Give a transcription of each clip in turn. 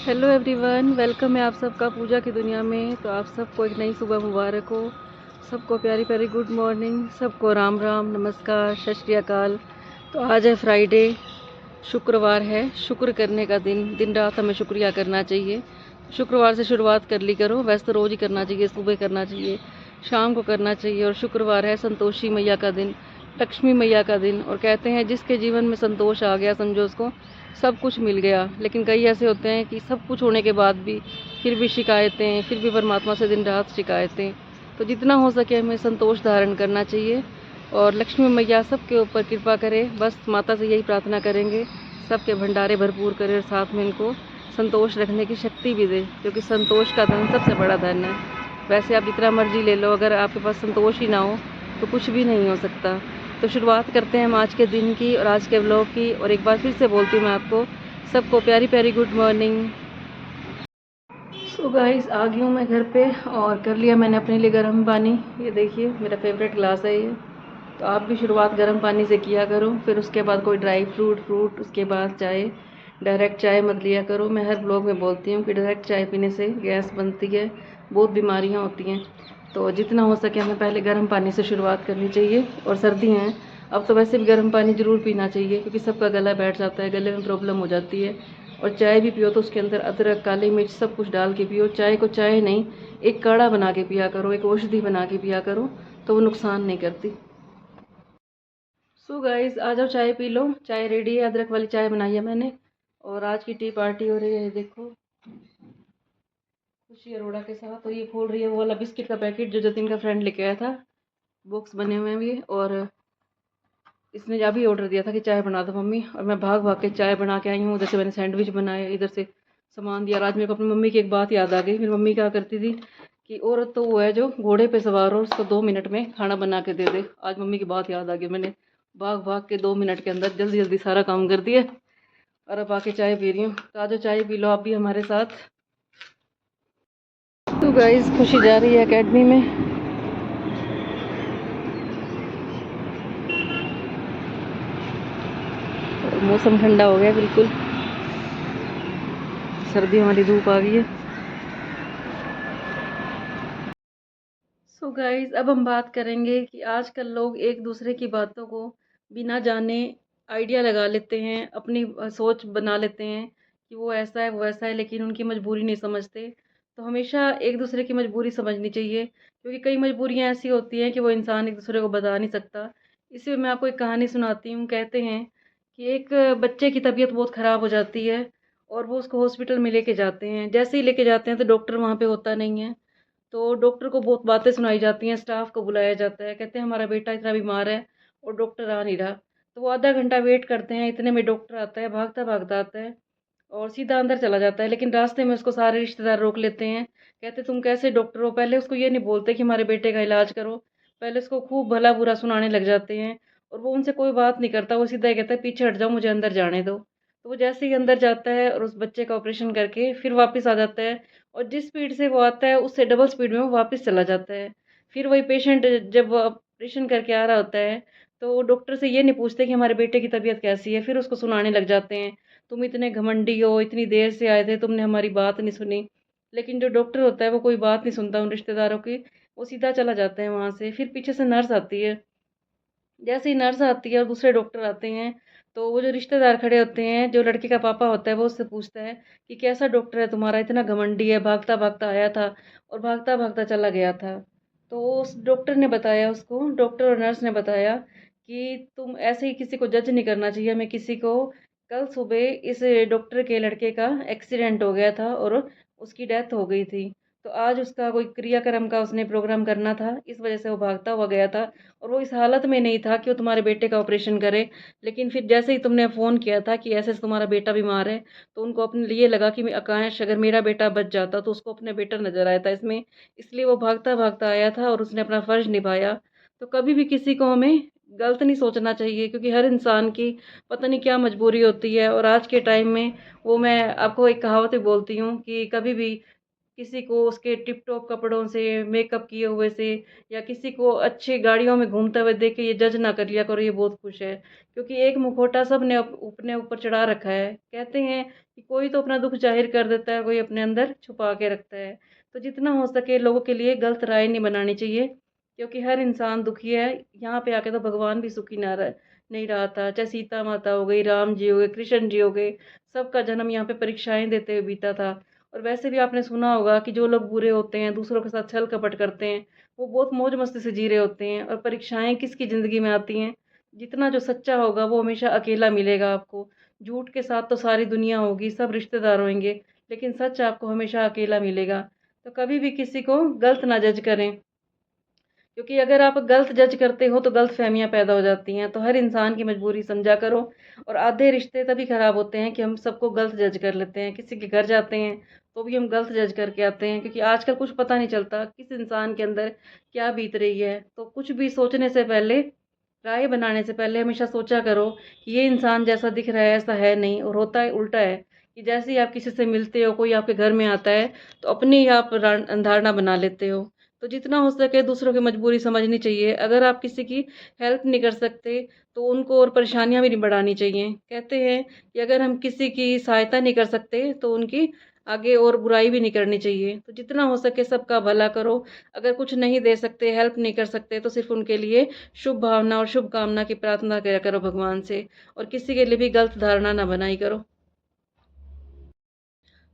Hello everyone, welcome है आप सबका पूजा की दुनिया में। तो आप सबको एक नई सुबह मुबारक हो। सबको प्यारी प्यारी गुड मॉर्निंग, सबको राम राम, नमस्कार, सत श्री अकाल। तो आज है फ्राइडे, शुक्रवार है। शुक्र करने का दिन, दिन रात हमें शुक्रिया करना चाहिए। शुक्रवार से शुरुआत कर ली करो। वैसे तो रोज़ ही करना चाहिए, सुबह करना चाहिए, शाम को करना चाहिए। और शुक्रवार है संतोषी मैया का दिन, लक्ष्मी मैया का दिन। और कहते हैं जिसके जीवन में संतोष आ गया, समझो उसको सब कुछ मिल गया। लेकिन कई ऐसे होते हैं कि सब कुछ होने के बाद भी फिर भी शिकायतें, फिर भी परमात्मा से दिन रात शिकायतें। तो जितना हो सके हमें संतोष धारण करना चाहिए। और लक्ष्मी मैया सबके ऊपर कृपा करे, बस माता से यही प्रार्थना करेंगे, सबके भंडारे भरपूर करे और साथ में इनको संतोष रखने की शक्ति भी दे, क्योंकि संतोष का धन सबसे बड़ा धन है। वैसे आप जितना मर्जी ले लो, अगर आपके पास संतोष ही ना हो तो कुछ भी नहीं हो सकता। तो शुरुआत करते हैं हम आज के दिन की और आज के व्लॉग की। और एक बार फिर से बोलती हूँ मैं आपको सबको प्यारी प्यारी गुड मॉर्निंग। सो गाइस, आ गई हूँ मैं घर पे और कर लिया मैंने अपने लिए गर्म पानी। ये देखिए मेरा फेवरेट ग्लास है ये। तो आप भी शुरुआत गर्म पानी से किया करो, फिर उसके बाद कोई ड्राई फ्रूट, उसके बाद चाय। डायरेक्ट चाय मत लिया करो। मैं हर ब्लॉग में बोलती हूँ कि डायरेक्ट चाय पीने से गैस बनती है, बहुत बीमारियाँ होती हैं। तो जितना हो सके हमें पहले गर्म पानी से शुरुआत करनी चाहिए। और सर्दी हैं, अब तो वैसे भी गर्म पानी ज़रूर पीना चाहिए, क्योंकि सबका गला बैठ जाता है, गले में प्रॉब्लम हो जाती है। और चाय भी पियो तो उसके अंदर अदरक, काली मिर्च सब कुछ डाल के पियो। चाय को चाय नहीं, एक काढ़ा बना के पिया करो, एक औषधि बना के पिया करो, तो वो नुकसान नहीं करती। सो गाइस, आ जाओ चाय पी लो। चाय रेडी है, अदरक वाली चाय बनाई है मैंने। और आज की टी पार्टी हो रही है, ये देखो, खुशी अरोड़ा के साथ। और ये खोल रही है वो वाला बिस्किट का पैकेट जो जतिन का फ्रेंड लेके आया था, बॉक्स बने हुए हैं भी। और इसने अभी ऑर्डर दिया था कि चाय बना दो मम्मी, और मैं भाग भाग के चाय बना के आई हूँ। उधर से मैंने सैंडविच बनाए, इधर से सामान दिया। आज मेरे को अपनी मम्मी की एक बात याद आ गई। मेरी मम्मी क्या करती थी कि औरत तो वो है जो घोड़े पे सवार हो, उसको 2 मिनट में खाना बना के दे दे। आज मम्मी की बात याद आ गई, मैंने भाग भाग के 2 मिनट के अंदर जल्दी जल्दी सारा काम कर दिया। और अब आके चाय पी रही हूँ। तो आज चाय पी लो आप भी हमारे साथ। तो गाइस, खुशी जा रही है एकेडमी में। और मौसम ठंडा हो गया बिल्कुल, सर्दियों वाली धूप आ गई है। सो गाइस, अब हम बात करेंगे कि आजकल लोग एक दूसरे की बातों को बिना जाने आइडिया लगा लेते हैं, अपनी सोच बना लेते हैं कि वो ऐसा है वो ऐसा है, लेकिन उनकी मजबूरी नहीं समझते। तो हमेशा एक दूसरे की मजबूरी समझनी चाहिए, क्योंकि कई मजबूरियां ऐसी होती हैं कि वो इंसान एक दूसरे को बता नहीं सकता। इसी में मैं आपको एक कहानी सुनाती हूँ। कहते हैं कि एक बच्चे की तबीयत बहुत ख़राब हो जाती है और वो उसको हॉस्पिटल में लेके जाते हैं। जैसे ही लेके जाते हैं तो डॉक्टर वहाँ पे होता नहीं है। तो डॉक्टर को बहुत बातें सुनाई जाती हैं, स्टाफ को बुलाया जाता है, कहते हैं हमारा बेटा इतना बीमार है और डॉक्टर आ नहीं रहा। तो वो आधा घंटा वेट करते हैं, इतने में डॉक्टर आता है, भागता भागता आता है और सीधा अंदर चला जाता है। लेकिन रास्ते में उसको सारे रिश्तेदार रोक लेते हैं, कहते तुम कैसे डॉक्टर हो। पहले उसको ये नहीं बोलते कि हमारे बेटे का इलाज करो, पहले उसको खूब भला बुरा सुनाने लग जाते हैं। और वो उनसे कोई बात नहीं करता, वो सीधा ही कहता है पीछे हट जाओ, मुझे अंदर जाने दो। तो वो जैसे ही अंदर जाता है और उस बच्चे का ऑपरेशन करके फिर वापस आ जाता है, और जिस स्पीड से वो आता है उससे डबल स्पीड में वो वापस चला जाता है। फिर वही पेशेंट जब वो ऑपरेशन करके आ रहा होता है, तो डॉक्टर से ये नहीं पूछते कि हमारे बेटे की तबीयत कैसी है, फिर उसको सुनाने लग जाते हैं, तुम इतने घमंडी हो, इतनी देर से आए थे, तुमने हमारी बात नहीं सुनी। लेकिन जो डॉक्टर होता है वो कोई बात नहीं सुनता उन रिश्तेदारों की, वो सीधा चला जाता है वहाँ से। फिर पीछे से नर्स आती है, जैसे ही नर्स आती है और दूसरे डॉक्टर आते हैं, तो वो जो रिश्तेदार खड़े होते हैं, जो लड़के का पापा होता है, वो उससे पूछता है कि कैसा डॉक्टर है तुम्हारा, इतना घमंडी है, भागता भागता आया था और भागता भागता चला गया था। तो उस डॉक्टर ने बताया, उसको डॉक्टर और नर्स ने बताया कि तुम ऐसे ही किसी को जज नहीं करना चाहिए हमें किसी को। कल सुबह इस डॉक्टर के लड़के का एक्सीडेंट हो गया था और उसकी डेथ हो गई थी। तो आज उसका कोई क्रियाक्रम का उसने प्रोग्राम करना था, इस वजह से वो भागता हुआ गया था। और वो इस हालत में नहीं था कि वो तुम्हारे बेटे का ऑपरेशन करे। लेकिन फिर जैसे ही तुमने फ़ोन किया था कि ऐसे तुम्हारा बेटा बीमार है, तो उनको अपने लिए लगा कि आकाश अगर मेरा बेटा बच जाता तो उसको अपने बेटा नज़र आया था इसमें, इसलिए वो भागता भागता आया था और उसने अपना फ़र्ज़ निभाया। तो कभी भी किसी को हमें गलत नहीं सोचना चाहिए, क्योंकि हर इंसान की पता नहीं क्या मजबूरी होती है। और आज के टाइम में वो, मैं आपको एक कहावत भी बोलती हूँ कि कभी भी किसी को उसके टिप टॉप कपड़ों से, मेकअप किए हुए से, या किसी को अच्छी गाड़ियों में घूमते हुए देख के ये जज ना कर लिया करो ये बहुत खुश है। क्योंकि एक मुखौटा सब ने अपने ऊपर चढ़ा रखा है। कहते हैं कि कोई तो अपना दुख जाहिर कर देता है, कोई अपने अंदर छुपा के रखता है। तो जितना हो सके लोगों के लिए गलत राय नहीं बनानी चाहिए, क्योंकि हर इंसान दुखी है। यहाँ पे आके तो भगवान भी सुखी ना रह नहीं रहा था। चाहे सीता माता हो गई, राम जी हो गए, कृष्ण जी हो गए, सबका जन्म यहाँ पे परीक्षाएं देते हुए बीता था। और वैसे भी आपने सुना होगा कि जो लोग बुरे होते हैं, दूसरों के साथ छल कपट करते हैं, वो बहुत मौज मस्ती से जी रहे होते हैं। और परीक्षाएं किसकी ज़िंदगी में आती हैं? जितना जो सच्चा होगा वो हमेशा अकेला मिलेगा आपको। झूठ के साथ तो सारी दुनिया होगी, सब रिश्तेदार होंगे, लेकिन सच आपको हमेशा अकेला मिलेगा। तो कभी भी किसी को गलत ना जज करें, क्योंकि अगर आप गलत जज करते हो तो गलत फहमियाँ पैदा हो जाती हैं। तो हर इंसान की मजबूरी समझा करो। और आधे रिश्ते तभी ख़राब होते हैं कि हम सबको गलत जज कर लेते हैं। किसी के घर जाते हैं तो भी हम गलत जज करके आते हैं, क्योंकि आजकल कुछ पता नहीं चलता किस इंसान के अंदर क्या बीत रही है। तो कुछ भी सोचने से पहले, राय बनाने से पहले हमेशा सोचा करो कि ये इंसान जैसा दिख रहा है ऐसा है नहीं, और होता है उल्टा है। कि जैसे ही आप किसी से मिलते हो, कोई आपके घर में आता है, तो अपनी ही आप धारणा बना लेते हो। तो जितना हो सके दूसरों की मजबूरी समझनी चाहिए। अगर आप किसी की हेल्प नहीं कर सकते तो उनको और परेशानियां भी नहीं बढ़ानी चाहिए। कहते हैं कि अगर हम किसी की सहायता नहीं कर सकते तो उनकी आगे और बुराई भी नहीं करनी चाहिए। तो जितना हो सके सबका भला करो। अगर कुछ नहीं दे सकते, हेल्प नहीं कर सकते, तो सिर्फ उनके लिए शुभ भावना और शुभकामना की प्रार्थना करा करो भगवान से। और किसी के लिए भी गलत धारणा ना बनाई करो।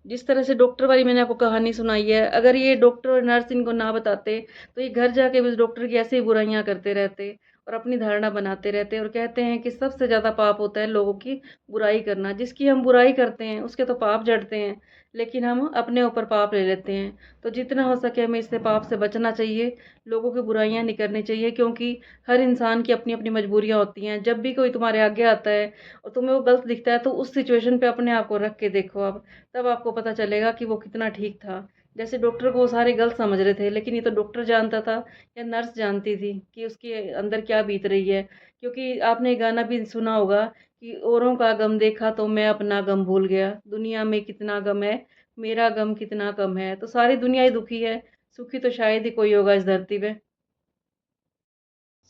जिस तरह से डॉक्टर वाली मैंने आपको कहानी सुनाई है, अगर ये डॉक्टर और नर्स इनको ना बताते तो ये घर जाके भी उस डॉक्टर की ऐसे ही बुराइयां करते रहते और अपनी धारणा बनाते रहते। और कहते हैं कि सबसे ज़्यादा पाप होता है लोगों की बुराई करना। जिसकी हम बुराई करते हैं उसके तो पाप जड़ते हैं, लेकिन हम अपने ऊपर पाप ले लेते हैं। तो जितना हो सके हमें इससे पाप से बचना चाहिए। लोगों की बुराइयां नहीं करनी चाहिए, क्योंकि हर इंसान की अपनी अपनी मजबूरियां होती हैं। जब भी कोई तुम्हारे आगे आता है और तुम्हें वो गलत दिखता है, तो उस सिचुएशन पे अपने आप को रख के देखो आप, तब आपको पता चलेगा कि वो कितना ठीक था। जैसे डॉक्टर को वो सारे गलत समझ रहे थे, लेकिन ये तो डॉक्टर जानता था या नर्स जानती थी कि उसके अंदर क्या बीत रही है। क्योंकि आपने ये गाना भी सुना होगा कि औरों का गम देखा तो मैं अपना गम भूल गया, दुनिया में कितना गम है, मेरा गम कितना कम है। तो सारी दुनिया ही दुखी है, सुखी तो शायद ही कोई होगा इस धरती पे।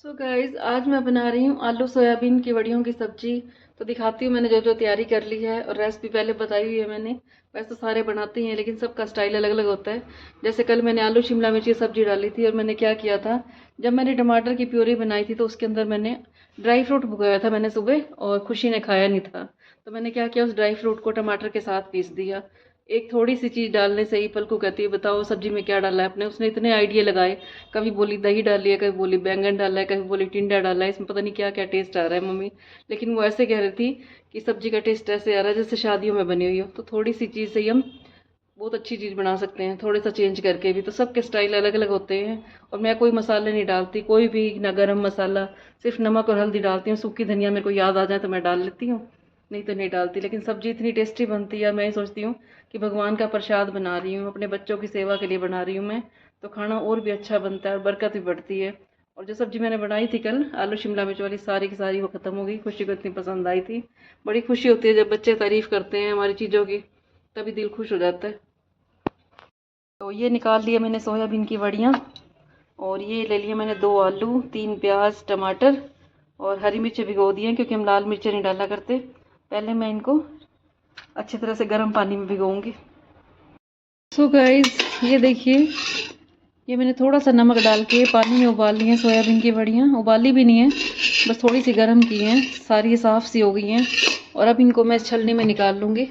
सो गाइज, आज मैं बना रही हूँ आलू सोयाबीन की वड़ियों की सब्जी। तो दिखाती हूँ मैंने जो जो तैयारी कर ली है, और रेसिपी पहले बताई हुई है मैंने। वैसे तो सारे बनाते हैं, लेकिन सबका स्टाइल अलग अलग होता है। जैसे कल मैंने आलू शिमला मिर्च की सब्जी डाली थी, और मैंने क्या किया था, जब मैंने टमाटर की प्यूरी बनाई थी तो उसके अंदर मैंने ड्राई फ्रूट भिगोया था मैंने सुबह, और खुशी ने खाया नहीं था। तो मैंने क्या किया, उस ड्राई फ्रूट को टमाटर के साथ पीस दिया। एक थोड़ी सी चीज़ डालने से ही पलकू कहती है बताओ सब्जी में क्या डाला है आपने। उसने इतने आइडिया लगाए, कभी बोली दही डाली है, कभी बोली बैंगन डाला है, कभी बोली टिंडा डाला है, इसमें पता नहीं क्या क्या टेस्ट आ रहा है मम्मी। लेकिन वो ऐसे कह रही थी कि सब्जी का टेस्ट ऐसे आ रहा है जैसे शादियों में बनी हुई हो। तो थोड़ी सी चीज़ से ही हम बहुत अच्छी चीज़ बना सकते हैं, थोड़ा सा चेंज करके भी। तो सबके स्टाइल अलग अलग होते हैं। और मैं कोई मसाले नहीं डालती, कोई भी ना गरम मसाला, सिर्फ नमक और हल्दी डालती हूँ। सूखी धनिया मेरे को याद आ जाए तो मैं डाल लेती हूँ, नहीं तो नहीं डालती। लेकिन सब्जी इतनी टेस्टी बनती है, मैं सोचती हूँ कि भगवान का प्रसाद बना रही हूँ, अपने बच्चों की सेवा के लिए बना रही हूँ मैं। तो खाना और भी अच्छा बनता है और बरकत भी बढ़ती है। और जो सब्जी मैंने बनाई थी कल आलू शिमला मिर्च वाली, सारी की सारी वो ख़त्म हो गई। खुशी को इतनी पसंद आई थी। बड़ी खुशी होती है जब बच्चे तारीफ़ करते हैं हमारी चीज़ों की, तभी दिल खुश हो जाता है। तो ये निकाल लिया मैंने सोयाबीन की वड़ियाँ। और ये ले लिया मैंने 2 आलू, 3 प्याज, टमाटर और हरी मिर्च भिगो दी हैं, क्योंकि हम लाल मिर्च नहीं डाला करते। पहले मैं इनको अच्छी तरह से गर्म पानी में भिगोऊंगी। सो गाइज, ये देखिए, ये मैंने थोड़ा सा नमक डाल के पानी में उबाल ली है सोयाबीन की वड़ियाँ। उबाली भी नहीं है, बस थोड़ी सी गर्म की हैं, सारी साफ़ सी हो गई हैं। और अब इनको मैं छलनी में निकाल लूँगी।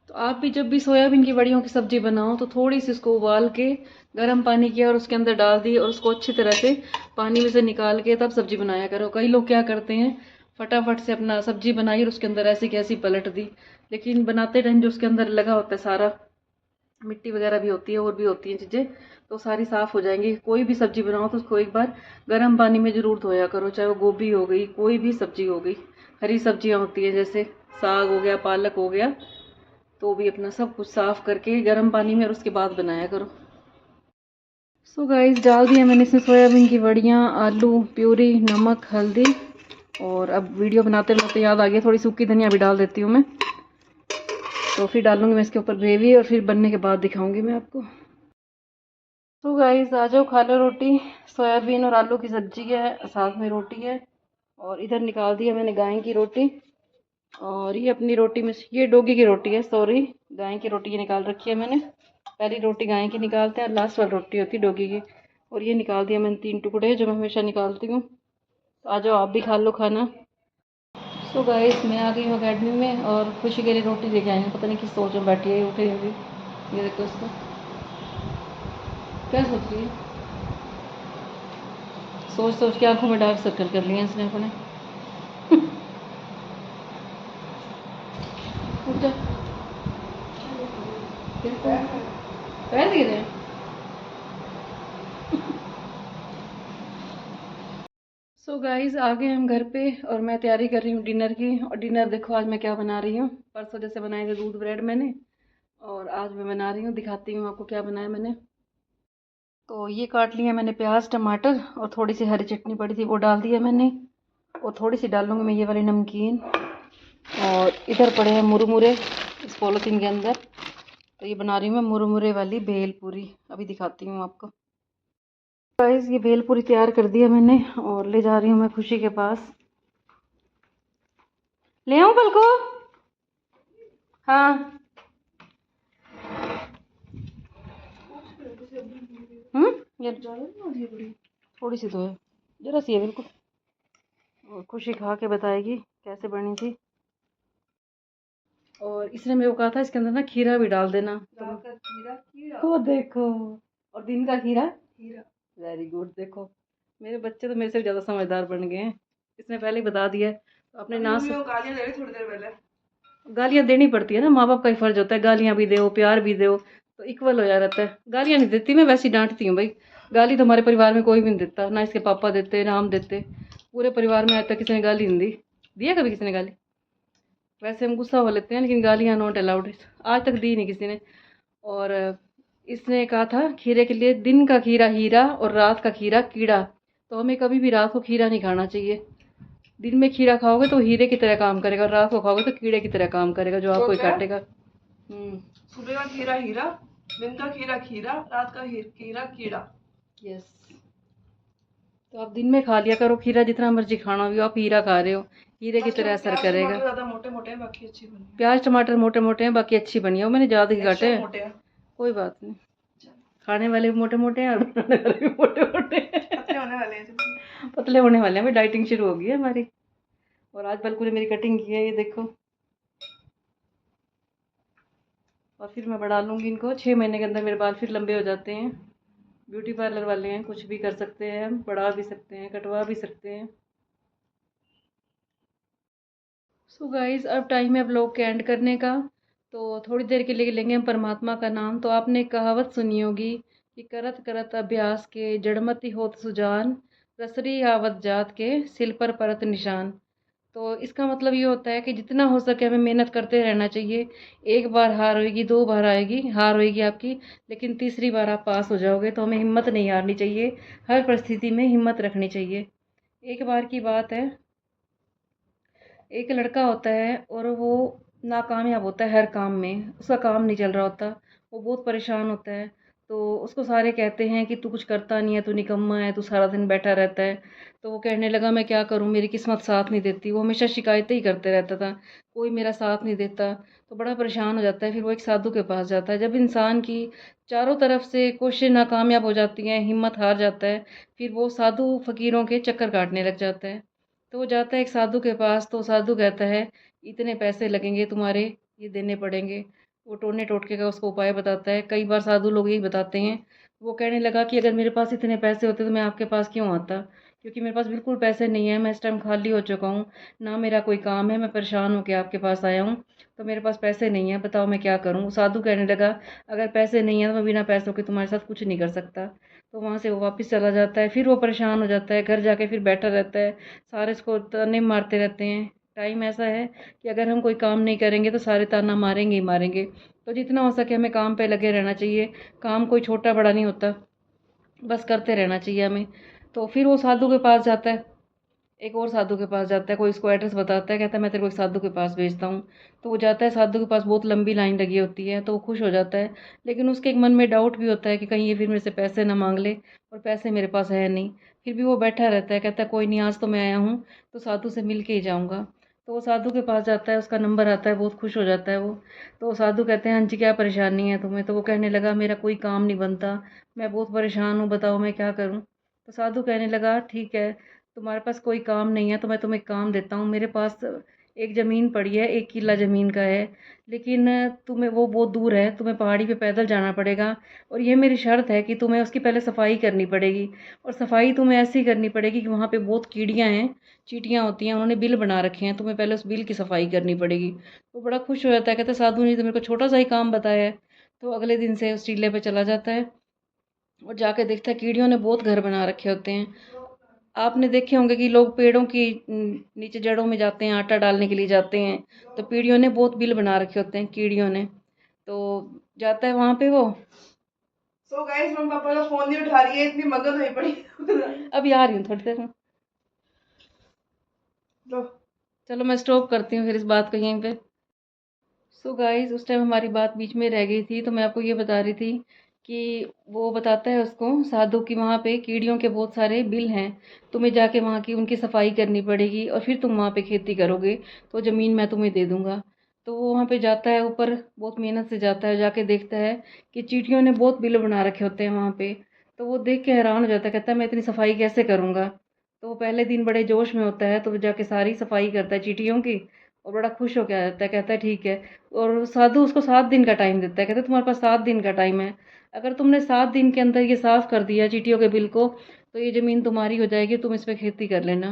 तो आप भी जब भी सोयाबीन की वड़ियों की सब्ज़ी बनाओ तो थोड़ी सी उसको उबाल के गर्म पानी किया और उसके अंदर डाल दी, और उसको अच्छी तरह से पानी में से निकाल के तब सब्ज़ी बनाया करो। कई लोग क्या करते हैं, फटाफट से अपना सब्ज़ी बनाई और उसके अंदर ऐसी कैसी पलट दी। लेकिन बनाते टाइम जो उसके अंदर लगा होता है सारा, मिट्टी वगैरह भी होती है और भी होती हैं चीज़ें, तो सारी साफ़ हो जाएंगी। कोई भी सब्ज़ी बनाओ तो उसको एक बार गर्म पानी में ज़रूर धोया करो, चाहे वो गोभी हो गई, कोई भी सब्ज़ी हो गई, हरी सब्जियाँ होती हैं जैसे साग हो गया, पालक हो गया, तो भी अपना सब कुछ साफ़ करके गर्म पानी में और उसके बाद बनाया करो। सो गाइस, डाल दिया मैंने इसमें सोयाबीन की वड़ियाँ, आलू प्यूरी, नमक, हल्दी। और अब वीडियो बनाते बनाते याद आ गया, थोड़ी सूखी धनिया भी डाल देती हूँ मैं। तो फिर डालूँगी मैं इसके ऊपर ग्रेवी और फिर बनने के बाद दिखाऊँगी मैं आपको। तो गाइस आ जाओ खा लो रोटी। सोयाबीन और आलू की सब्जी है, साथ में रोटी है। और इधर निकाल दिया मैंने गाय की रोटी। और ये अपनी रोटी में ये डोगी की रोटी है, सॉरी गाय की रोटी ये निकाल रखी है मैंने। पहली रोटी गाय की निकालते हैं, लास्ट वाली रोटी होती है डोगी की। और ये निकाल दिया मैंने 3 टुकड़े जो मैं हमेशा निकालती हूँ। तो आ जाओ आप भी खा लो खाना। सो गाइस मैं आ गई हूँ अकेडमी में और खुशी के लिए रोटी लेके आई हूँ। पता नहीं किस सोच में बैठी है, उठे हुई। ये देखो इसको, क्या सोच रही है। सोच सोच के आंखों में डार्क सर्कल कर लिए इसने अपने। उठ जा, पैर गिरे हैं। सो गाइस आ गए हम घर पे और मैं तैयारी कर रही हूँ डिनर की। और डिनर देखो आज मैं क्या बना रही हूँ। परसों जैसे बनाए थे दूध ब्रेड मैंने, और आज मैं बना रही हूँ, दिखाती हूँ आपको क्या बनाया मैंने। तो ये काट लिया मैंने प्याज टमाटर, और थोड़ी सी हरी चटनी पड़ी थी वो डाल दिया मैंने। और थोड़ी सी डालूँगी मैं ये वाली नमकीन। और इधर पड़े हैं मुरमुरे इस पॉलिथीन के अंदर। तो ये बना रही हूँ मैं मुरमुरे वाली भेल पूरी, अभी दिखाती हूँ आपको। गाइस ये भेल पूरी तैयार कर दिया मैंने और ले जा रही हूँ मैं खुशी के पास। ले आऊँ कल को? हाँ। ये थोड़ी सी तो है, जरा सी है बिल्कुल। और खुशी खा के बताएगी कैसे बनी थी। और इसने मेरे को कहा था इसके अंदर ना खीरा भी डाल देना। तो देखो, और दिन का खीरा खीरा। Very good. देखो मेरे बच्चे तो मेरे से ज़्यादा समझदार बन गए हैं। इसने पहले ही बता दिया। तो अपने नाम से गालियाँ दे रही थोड़ी देर पहले। गालियाँ देनी पड़ती है ना, माँ बाप का ही फर्ज होता है। गालियाँ भी दो प्यार भी दो तो इक्वल हो जा रहता है। गालियाँ नहीं देती मैं, वैसे ही डांटती हूँ भाई। गाली तो हमारे परिवार में कोई भी नहीं देता, ना इसके पापा देते ना हम देते। पूरे परिवार में आज तक किसी ने गाली नहीं दी। दिया कभी किसी ने गाली? वैसे हम गुस्सा हो लेते हैं लेकिन गालियाँ नॉट अलाउड, आज तक दी नहीं किसी ने। और इसने कहा था खीरे के लिए, दिन का खीरा हीरा और रात का खीरा कीड़ा। तो हमें कभी भी रात को खीरा नहीं खाना चाहिए। दिन में खीरा खाओगे तो हीरे की तरह काम करेगा, और रात को खाओगे तो कीड़े की तरह काम करेगा जो आपको ही काटेगा। सुबह का खीरा हीरा, दिन का खीरा खीरा, रात का खीरा कीड़ा। यस। तो आप दिन में खा लिया करो खीरा, जितना मर्जी खाना भी हो, आप हीरा खा रहे हो, हीरे की तरह असर करेगा। ज्यादा मोटे मोटे हैं बाकी अच्छी बनी। प्याज टमाटर मोटे मोटे हैं बाकी अच्छी बनी है। मैंने ज्यादा ही काटे हैं। कोई बात नहीं, खाने वाले भी मोटे मोटे हैं और बनाने वाले भी मोटे मोटे हैं। पतले होने वाले हैं, पतले होने वाले हैं। अभी डाइटिंग शुरू हो गई है हमारी। और आज बिल्कुल ने मेरी कटिंग की है, ये देखो। और फिर मैं बढ़ा लूँगी इनको। 6 महीने के अंदर मेरे बाल फिर लंबे हो जाते हैं। ब्यूटी पार्लर वाले हैं, कुछ भी कर सकते हैं, हम बढ़ा भी सकते हैं, कटवा भी सकते हैं। सो गाइस अब टाइम है व्लॉग के एंड करने का। तो थोड़ी देर के लिए लेंगे हम परमात्मा का नाम। तो आपने कहावत सुनी होगी कि करत करत अभ्यास के जड़मति होत सुजान, रसरी आवत जात के सिल पर परत निशान। तो इसका मतलब ये होता है कि जितना हो सके हमें मेहनत करते रहना चाहिए। एक बार हार होएगी, 2 बार आएगी हार होएगी आपकी, लेकिन तीसरी बार आप पास हो जाओगे। तो हमें हिम्मत नहीं हारनी चाहिए, हर परिस्थिति में हिम्मत रखनी चाहिए। एक बार की बात है, एक लड़का होता है और वो नाकामयाब होता है हर काम में, उसका काम नहीं चल रहा होता, वो बहुत परेशान होता है। तो उसको सारे कहते हैं कि तू कुछ करता नहीं है, तू निकम्मा है, तू सारा दिन बैठा रहता है। तो वो कहने लगा मैं क्या करूं, मेरी किस्मत साथ नहीं देती। वो हमेशा शिकायतें ही करते रहता था, कोई मेरा साथ नहीं देता। तो बड़ा परेशान हो जाता है। फिर वो एक साधु के पास जाता है। जब इंसान की चारों तरफ से कोशिशें नाकामयाब हो जाती हैं, हिम्मत हार जाता है, फिर वो साधु फकीरों के चक्कर काटने लग जाता है। तो वो जाता है एक साधु के पास। तो साधु कहता है इतने पैसे लगेंगे तुम्हारे, ये देने पड़ेंगे। वो टोने टोटके का उसको उपाय बताता है। कई बार साधु लोग यही बताते हैं। वो कहने लगा कि अगर मेरे पास इतने पैसे होते तो मैं आपके पास क्यों आता, क्योंकि मेरे पास बिल्कुल पैसे नहीं है। मैं इस टाइम खाली हो चुका हूँ, ना मेरा कोई काम है, मैं परेशान होकर आपके पास आया हूँ। तो मेरे पास पैसे नहीं है, बताओ मैं क्या करूँ। वो साधु कहने लगा अगर पैसे नहीं है तो मैं बिना पैसों के तुम्हारे साथ कुछ नहीं कर सकता। तो वहाँ से वो वापस चला जाता है। फिर वो परेशान हो जाता है, घर जाके फिर बैठा रहता है, सारे इसको ताने मारते रहते हैं। टाइम ऐसा है कि अगर हम कोई काम नहीं करेंगे तो सारे ताना मारेंगे ही मारेंगे। तो जितना हो सके हमें काम पे लगे रहना चाहिए। काम कोई छोटा बड़ा नहीं होता, बस करते रहना चाहिए हमें। तो फिर वो साधु के पास जाता है। एक और साधु के पास जाता है, कोई उसको एड्रेस बताता है, कहता है मैं तेरे को एक साधु के पास भेजता हूँ। तो वो जाता है साधु के पास, बहुत लंबी लाइन लगी होती है, तो वो खुश हो जाता है। लेकिन उसके एक मन में डाउट भी होता है कि कहीं ये फिर मेरे से पैसे ना मांग ले, और पैसे मेरे पास है नहीं। फिर भी वो बैठा रहता है, कहता है कोई नहीं, आज तो मैं आया हूँ तो साधु से मिल के ही जाऊँगा। तो वो साधु के पास जाता है, उसका नंबर आता है, बहुत खुश हो जाता है वो। तो वो साधु कहते हैं हाँ जी क्या परेशानी है तुम्हें? तो वो कहने लगा मेरा कोई काम नहीं बनता, मैं बहुत परेशान हूँ, बताओ मैं क्या करूँ? तो साधु कहने लगा ठीक है, तुम्हारे पास कोई काम नहीं है तो मैं तुम्हें एक काम देता हूँ। मेरे पास एक ज़मीन पड़ी है, 1 किला ज़मीन का है, लेकिन तुम्हें वो बहुत दूर है, तुम्हें पहाड़ी पे पैदल जाना पड़ेगा। और ये मेरी शर्त है कि तुम्हें उसकी पहले सफाई करनी पड़ेगी, और सफाई तुम्हें ऐसी करनी पड़ेगी कि वहाँ पे बहुत कीड़ियाँ हैं, चींटियाँ होती हैं, उन्होंने बिल बना रखे हैं, तुम्हें पहले उस बिल की सफाई करनी पड़ेगी। वो बड़ा खुश हो जाता है, कहता है साधु ने तो मेरे को छोटा सा ही काम बताया है। तो अगले दिन से उस टीले पे चला जाता है और जाके देखता है कीड़ियों ने बहुत घर बना रखे होते हैं। आपने देखे होंगे कि लोग पेड़ों की नीचे जड़ों में जाते हैं, आटा डालने के लिए जाते हैं, तो पीड़ियों ने बहुत बिल बना रखे होते हैं कीड़ियों ने। तो जाता है वहां पे वो। सो गाइस मम्मी पापा का फोन नहीं उठा रही है, इतनी मगन हुई पड़ी। अभी आ रही हूँ थोड़ी देर में। लो। चलो मैं स्टॉप करती हूँ फिर इस बात को यहीं पे। सो गाइस उस टाइम हमारी बात बीच में रह गई थी, तो मैं आपको ये बता रही थी कि वो बताता है उसको साधु कि वहाँ पे कीड़ियों के बहुत सारे बिल हैं, तुम्हें जाके वहाँ की उनकी सफाई करनी पड़ेगी और फिर तुम वहाँ पे खेती करोगे, तो ज़मीन मैं तुम्हें दे दूँगा। तो वो वहाँ पे जाता है ऊपर, बहुत मेहनत से जाता है, जाके देखता है कि चींटियों ने बहुत बिल बना रखे होते हैं वहाँ पे। तो वो देख के हैरान हो जाता है, कहता है मैं इतनी सफाई कैसे करूँगा? तो वो पहले दिन बड़े जोश में होता है, तो वो जाके सारी सफाई करता है चींटियों की, और बड़ा खुश हो के आ जाता है, कहता है ठीक है। और साधु उसको 7 दिन का टाइम देता है, कहते तुम्हारे पास 7 दिन का टाइम है, अगर तुमने 7 दिन के अंदर ये साफ कर दिया चींटियों के बिल को, तो ये ज़मीन तुम्हारी हो जाएगी, तुम इस पे खेती कर लेना।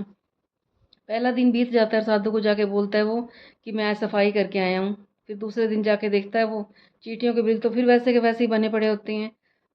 पहला दिन बीत जाता है, साधु को जाके बोलता है वो कि मैं आज सफाई करके आया हूँ। फिर दूसरे दिन जाके देखता है वो, चींटियों के बिल तो फिर वैसे के वैसे ही बने पड़े होते हैं,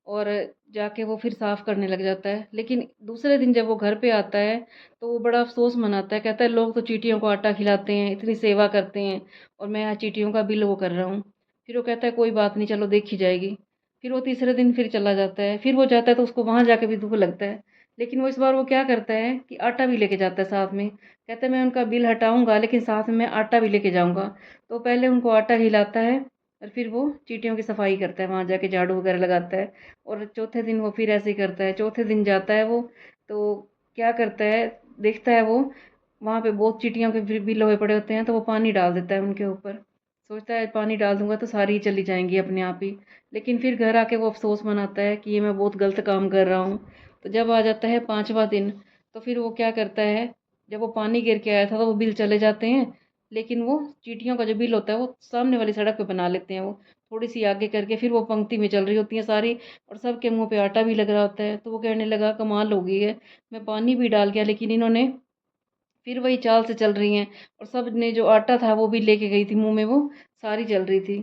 और जाके वो फिर साफ करने लग जाता है। लेकिन दूसरे दिन जब वो घर पे आता है, तो वो बड़ा अफसोस मनाता है, कहता है लोग तो चींटियों को आटा खिलाते हैं, इतनी सेवा करते हैं, और मैं यहाँ चींटियों का बिल वो कर रहा हूँ। फिर वो कहता है कोई बात नहीं, चलो देखी जाएगी। फिर वो तीसरे दिन फिर चला जाता है, फिर वो जाता है तो उसको वहां जाके भी दुख लगता है। लेकिन वो इस बार वो क्या करता है कि आटा भी लेके जाता है साथ में, कहता है मैं उनका बिल हटाऊंगा लेकिन साथ में मैं आटा भी लेके जाऊंगा। तो पहले उनको आटा खिलाता है, और फिर वो चींटियों की सफाई करता है, वहां जाके झाड़ू वगैरह लगाता है। और चौथे दिन वो फिर ऐसे ही करता है, चौथे दिन जाता है वो, तो क्या करता है, देखता है वो वहां पे बहुत चींटियों के फिर बिल हुए पड़े होते हैं, तो वो पानी डाल देता है उनके ऊपर। सोचता है पानी डाल दूंगा तो सारी ही चली जाएंगी अपने आप ही। लेकिन फिर घर आके वो अफसोस मनाता है कि ये मैं बहुत गलत काम कर रहा हूँ। तो जब आ जाता है 5वां दिन, तो फिर वो क्या करता है, जब वो पानी गिर के आया था तो वो बिल चले जाते हैं, लेकिन वो चींटियों का जो बिल होता है वो सामने वाली सड़क पे बना लेते हैं वो, थोड़ी सी आगे करके, फिर वो पंक्ति में चल रही होती हैं सारी, और सबके मुंह पे आटा भी लग रहा होता है। तो वो कहने लगा कमाल हो गई है, मैं पानी भी डाल गया लेकिन इन्होंने फिर वही चाल से चल रही हैं, और सब ने जो आटा था वो भी लेके गई थी मुंह में, वो सारी चल रही थी।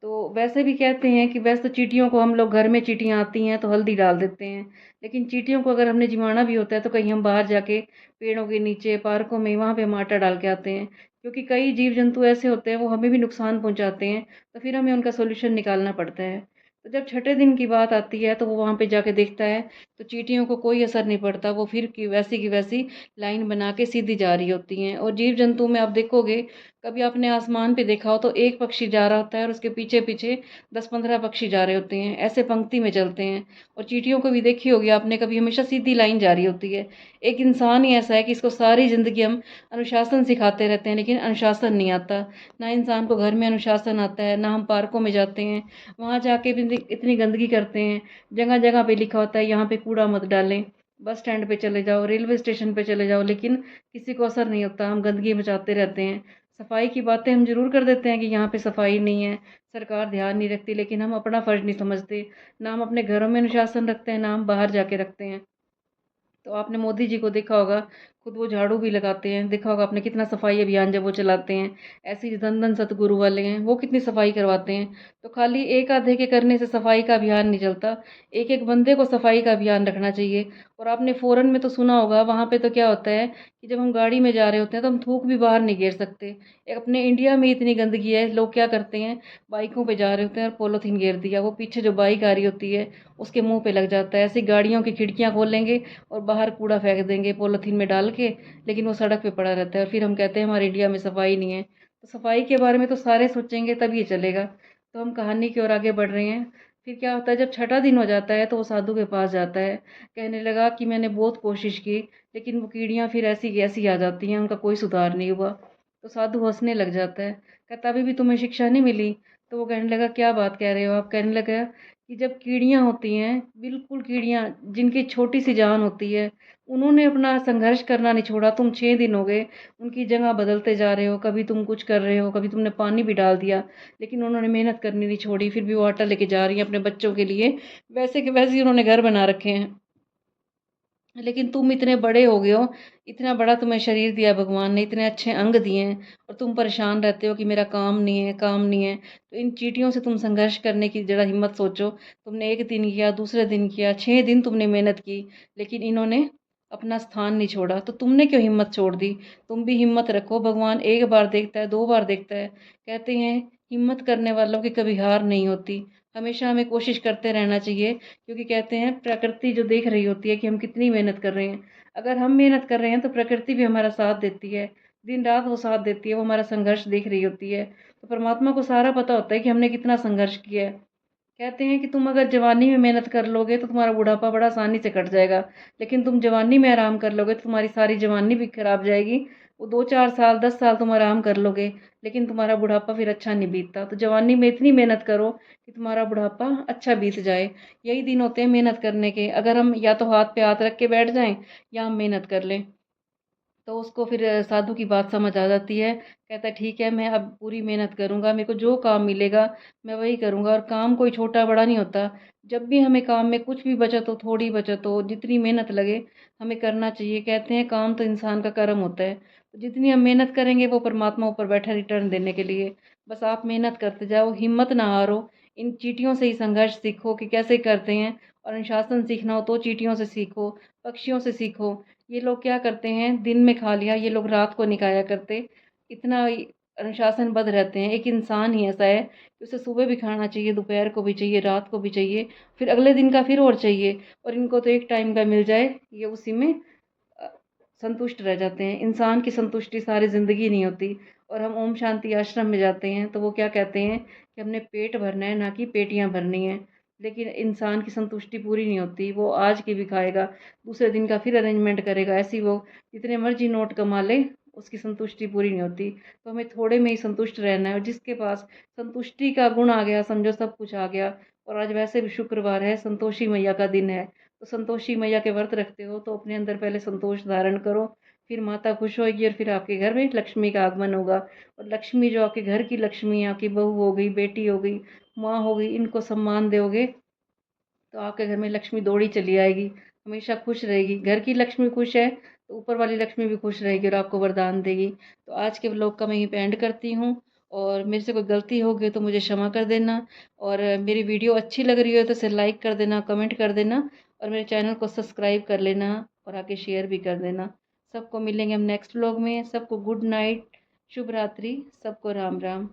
तो वैसे भी कहते हैं कि वैसे तो चींटियों को हम लोग, घर में चींटियां आती हैं तो हल्दी डाल देते हैं, लेकिन चींटियों को अगर हमने जिमाना भी होता है तो कहीं हम बाहर जाके पेड़ों के नीचे, पार्कों में, वहाँ पे हम आटा डाल के आते हैं, क्योंकि कई जीव जंतु ऐसे होते हैं वो हमें भी नुकसान पहुंचाते हैं, तो फिर हमें उनका सोल्यूशन निकालना पड़ता है। तो जब छठे दिन की बात आती है तो वो वहाँ पे जाके देखता है, तो चींटियों को कोई असर नहीं पड़ता, वो फिर की वैसी लाइन बना के सीधी जा रही होती हैं। और जीव जंतु में आप देखोगे, कभी आपने आसमान पे देखा हो तो एक पक्षी जा रहा होता है और उसके पीछे पीछे 10-15 पक्षी जा रहे होते हैं, ऐसे पंक्ति में चलते हैं। और चींटियों को भी देखी होगी आपने कभी, हमेशा सीधी लाइन जा रही होती है। एक इंसान ही ऐसा है कि इसको सारी जिंदगी हम अनुशासन सिखाते रहते हैं, लेकिन अनुशासन नहीं आता। ना इंसान को घर में अनुशासन आता है, ना हम पार्कों में जाते हैं, वहाँ जाके भी इतनी गंदगी करते हैं। जगह जगह पे लिखा होता है यहाँ पे कूड़ा मत डालें, बस स्टैंड पे चले जाओ, रेलवे स्टेशन पे चले जाओ, लेकिन किसी को असर नहीं होता, हम गंदगी मचाते रहते हैं। सफाई की बातें हम जरूर कर देते हैं कि यहाँ पे सफाई नहीं है, सरकार ध्यान नहीं रखती, लेकिन हम अपना फर्ज नहीं समझते। ना हम अपने घरों में अनुशासन रखते हैं, ना हम बाहर जाके रखते हैं। तो आपने मोदी जी को देखा होगा, खुद वो झाड़ू भी लगाते हैं, देखा होगा आपने कितना सफाई अभियान जब वो चलाते हैं। ऐसे ही धन धन सतगुरु वाले हैं, वो कितनी सफाई करवाते हैं। तो खाली एक आधे के करने से सफाई का अभियान नहीं चलता, एक एक बंदे को सफाई का अभियान रखना चाहिए। और आपने फॉरेन में तो सुना होगा, वहाँ पे तो क्या होता है कि जब हम गाड़ी में जा रहे होते हैं तो हम थूक भी बाहर नहीं गिर सकते। अपने इंडिया में इतनी गंदगी है, लोग क्या करते हैं, बाइकों पे जा रहे होते हैं और पॉलीथीन गिर दिया, वो पीछे जो बाइक आ रही होती है उसके मुंह पे लग जाता है। ऐसी गाड़ियों की खिड़कियां खोलेंगे और बाहर कूड़ा फेंक देंगे पॉलीथीन में डाल के, लेकिन वो सड़क पे पड़ा रहता है और फिर हम कहते हैं हमारे इंडिया में सफाई नहीं है। तो सफाई के बारे में तो सारे सोचेंगे तब ये चलेगा। तो हम कहानी की ओर आगे बढ़ रहे हैं। फिर क्या होता है, जब छठा दिन हो जाता है तो वो साधु के पास जाता है। कहने लगा कि मैंने बहुत कोशिश की, लेकिन वो कीड़ियाँ फिर ऐसी की ऐसी आ जाती हैं, उनका कोई सुधार नहीं हुआ। तो साधु हंसने लग जाता है, कहता अभी भी तुम्हें शिक्षा नहीं मिली? तो वो कहने लगा क्या बात कह रहे हो आप? कहने लगा कि जब कीड़ियाँ होती हैं, बिल्कुल कीड़ियाँ जिनकी छोटी सी जान होती है, उन्होंने अपना संघर्ष करना नहीं छोड़ा। तुम 6 दिन हो गए उनकी जगह बदलते जा रहे हो, कभी तुम कुछ कर रहे हो, कभी तुमने पानी भी डाल दिया, लेकिन उन्होंने मेहनत करनी नहीं छोड़ी। फिर भी वो आटा लेके जा रही हैं अपने बच्चों के लिए, वैसे के वैसे ही उन्होंने घर बना रखे हैं। लेकिन तुम इतने बड़े हो गए हो, इतना बड़ा तुम्हें शरीर दिया भगवान ने, इतने अच्छे अंग दिए हैं, और तुम परेशान रहते हो कि मेरा काम नहीं है, काम नहीं है। तो इन चींटियों से तुम संघर्ष करने की जरा हिम्मत सोचो। तुमने 1 दिन किया, दूसरे दिन किया, 6 दिन तुमने मेहनत की, लेकिन इन्होंने अपना स्थान नहीं छोड़ा। तो तुमने क्यों हिम्मत छोड़ दी? तुम भी हिम्मत रखो, भगवान एक बार देखता है, 2 बार देखता है। कहते हैं हिम्मत करने वालों की कभी हार नहीं होती। हमेशा हमें कोशिश करते रहना चाहिए, क्योंकि कहते हैं प्रकृति जो देख रही होती है कि हम कितनी मेहनत कर रहे हैं। अगर हम मेहनत कर रहे हैं तो प्रकृति भी हमारा साथ देती है, दिन रात वो साथ देती है, वो हमारा संघर्ष देख रही होती है। तो परमात्मा को सारा पता होता है कि हमने कितना संघर्ष किया है। कहते हैं कि तुम अगर जवानी में मेहनत कर लोगे तो तुम्हारा बुढ़ापा बड़ा आसानी से कट जाएगा, लेकिन तुम जवानी में आराम कर लोगे तो तुम्हारी सारी जवानी भी खराब जाएगी। वो 2-4 साल 10 साल तुम आराम कर लोगे, लेकिन तुम्हारा बुढ़ापा फिर अच्छा नहीं बीतता। तो जवानी में इतनी मेहनत करो कि तुम्हारा बुढ़ापा अच्छा बीत जाए। यही दिन होते हैं मेहनत करने के। अगर हम या तो हाथ पे हाथ रख के बैठ जाएं, या हम मेहनत कर लें। तो उसको फिर साधु की बात समझ आ जाती है। कहता है ठीक है, मैं अब पूरी मेहनत करूँगा, मेरे को जो काम मिलेगा मैं वही करूँगा। और काम कोई छोटा बड़ा नहीं होता। जब भी हमें काम में कुछ भी बचत हो, थोड़ी बचत हो, जितनी मेहनत लगे, हमें करना चाहिए। कहते हैं काम तो इंसान का कर्म होता है। तो जितनी हम मेहनत करेंगे वो परमात्मा ऊपर बैठा रिटर्न देने के लिए। बस आप मेहनत करते जाओ, हिम्मत ना हारो। इन चींटियों से ही संघर्ष सीखो कि कैसे करते हैं, और अनुशासन सीखना हो तो चींटियों से सीखो, पक्षियों से सीखो। ये लोग क्या करते हैं, दिन में खा लिया, ये लोग रात को नहीं खाया करते। इतना अनुशासनबद्ध रहते हैं। एक इंसान ही ऐसा है कि उसे सुबह भी खाना चाहिए, दोपहर को भी चाहिए, रात को भी चाहिए, फिर अगले दिन का फिर और चाहिए। और इनको तो एक टाइम का मिल जाए, ये उसी में अ, संतुष्ट रह जाते हैं। इंसान की संतुष्टि सारी ज़िंदगी नहीं होती। और हम ओम शांति आश्रम में जाते हैं तो वो क्या कहते हैं कि हमने पेट भरना है, ना कि पेटियां भरनी है। लेकिन इंसान की संतुष्टि पूरी नहीं होती। वो आज की भी खाएगा, दूसरे दिन का फिर अरेंजमेंट करेगा। ऐसी वो जितने मर्जी नोट कमा ले, उसकी संतुष्टि पूरी नहीं होती। तो हमें थोड़े में ही संतुष्ट रहना है। और जिसके पास संतुष्टि का गुण आ गया, समझो सब कुछ आ गया। और आज वैसे भी शुक्रवार है, संतोषी मैया का दिन है। तो संतोषी मैया के व्रत रखते हो तो अपने अंदर पहले संतोष धारण करो, फिर माता खुश होगी और फिर आपके घर में लक्ष्मी का आगमन होगा। और लक्ष्मी जो आपके घर की लक्ष्मी, आपकी बहू हो गई, बेटी हो गई, माँ हो गई, इनको सम्मान दोगे तो आपके घर में लक्ष्मी दौड़ी चली आएगी, हमेशा खुश रहेगी। घर की लक्ष्मी खुश है तो ऊपर वाली लक्ष्मी भी खुश रहेगी और आपको वरदान देगी। तो आज के व्लॉग का मैं यहीं पे एंड करती हूँ। और मेरे से कोई गलती हो गई तो मुझे क्षमा कर देना। और मेरी वीडियो अच्छी लग रही हो तो इसे लाइक कर देना, कमेंट कर देना, और मेरे चैनल को सब्सक्राइब कर लेना, और आगे शेयर भी कर देना। सबको मिलेंगे हम नेक्स्ट व्लॉग में। सबको गुड नाइट, शुभ रात्रि, सबको राम राम।